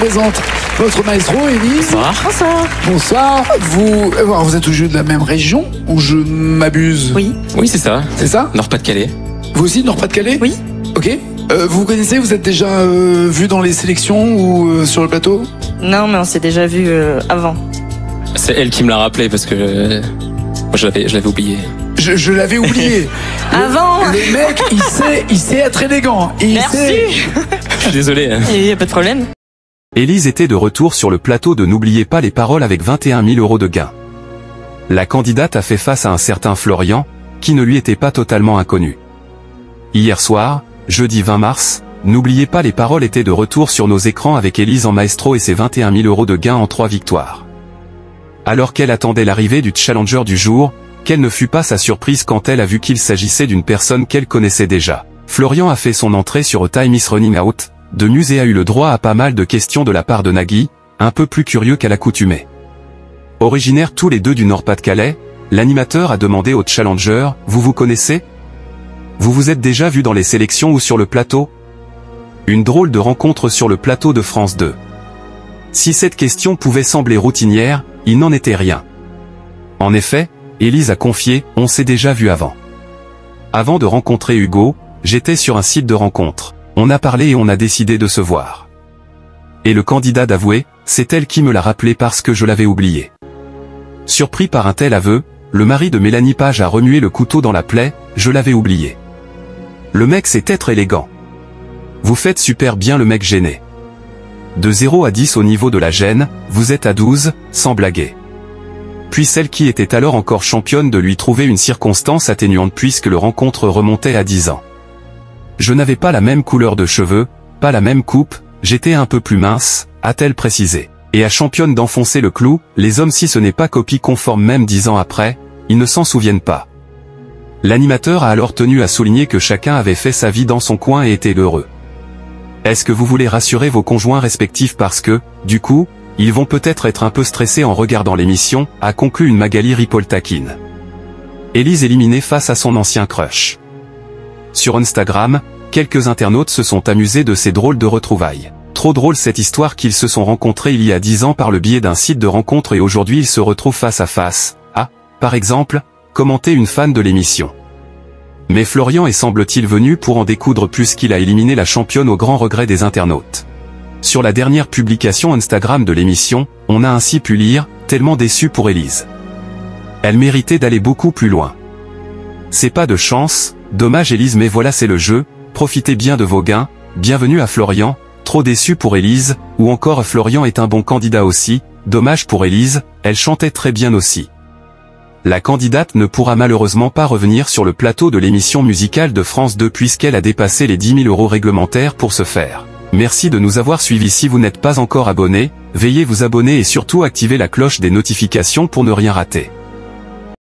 présente votre maestro, Élise. Bonsoir. Bonsoir. Vous êtes toujours de la même région ou je m'abuse? Oui. Oui, c'est ça. C'est ça? Nord-Pas-de-Calais. Vous aussi, Nord-Pas-de-Calais? Oui. Ok. Vous connaissez, vous êtes déjà vu dans les sélections ou sur le plateau? Non, mais on s'est déjà vu avant. C'est elle qui me l'a rappelé parce que moi je l'avais oublié. Je l'avais oublié. Avant. Le mec, il sait être élégant. Merci. Je suis désolé. Il n'y a pas de problème. Élise était de retour sur le plateau de N'oubliez pas les paroles avec 21 000 € de gains. La candidate a fait face à un certain Florian, qui ne lui était pas totalement inconnu. Hier soir, jeudi 20 mars, N'oubliez pas les paroles était de retour sur nos écrans avec Élise en maestro et ses 21 000 € de gains en 3 victoires. Alors qu'elle attendait l'arrivée du challenger du jour, quelle ne fut pas sa surprise quand elle a vu qu'il s'agissait d'une personne qu'elle connaissait déjà. Florian a fait son entrée sur A Time is Running Out, de Muse et a eu le droit à pas mal de questions de la part de Nagui, un peu plus curieux qu'à l'accoutumée. Originaires tous les deux du Nord-Pas-de-Calais, l'animateur a demandé au challenger, vous vous connaissez? Vous vous êtes déjà vu dans les sélections ou sur le plateau? Une drôle de rencontre sur le plateau de France 2. Si cette question pouvait sembler routinière, il n'en était rien. En effet, Élise a confié, on s'est déjà vu avant. Avant de rencontrer Hugo, j'étais sur un site de rencontre. On a parlé et on a décidé de se voir. Et le candidat d'avouer, c'est elle qui me l'a rappelé parce que je l'avais oublié. Surpris par un tel aveu, le mari de Mélanie Page a remué le couteau dans la plaie, je l'avais oublié. Le mec c'est être élégant. Vous faites super bien le mec gêné. De 0 à 10 au niveau de la gêne, vous êtes à 12, sans blaguer. Puis celle qui était alors encore championne de lui trouver une circonstance atténuante puisque le rencontre remontait à 10 ans. Je n'avais pas la même couleur de cheveux, pas la même coupe, j'étais un peu plus mince, a-t-elle précisé. Et à championne d'enfoncer le clou, les hommes si ce n'est pas copie conforme même 10 ans après, ils ne s'en souviennent pas. L'animateur a alors tenu à souligner que chacun avait fait sa vie dans son coin et était heureux. Est-ce que vous voulez rassurer vos conjoints respectifs parce que, du coup, ils vont peut-être être un peu stressés en regardant l'émission, a conclu une Magali Ripoll-taquine. Élise éliminée face à son ancien crush. Sur Instagram, quelques internautes se sont amusés de ces drôles de retrouvailles. Trop drôle cette histoire qu'ils se sont rencontrés il y a 10 ans par le biais d'un site de rencontre et aujourd'hui ils se retrouvent face à face, a, par exemple, commenté une fan de l'émission. Mais Florian est semble-t-il venu pour en découdre puisqu'il a éliminé la championne au grand regret des internautes. Sur la dernière publication Instagram de l'émission, on a ainsi pu lire « Tellement déçu pour Élise. Elle méritait d'aller beaucoup plus loin. C'est pas de chance, dommage Élise mais voilà c'est le jeu, profitez bien de vos gains, bienvenue à Florian, trop déçu pour Élise, ou encore Florian est un bon candidat aussi, dommage pour Élise, elle chantait très bien aussi. » La candidate ne pourra malheureusement pas revenir sur le plateau de l'émission musicale de France 2 puisqu'elle a dépassé les 10 000 € réglementaires pour ce faire. Merci de nous avoir suivis. Si vous n'êtes pas encore abonné, veuillez vous abonner et surtout activer la cloche des notifications pour ne rien rater.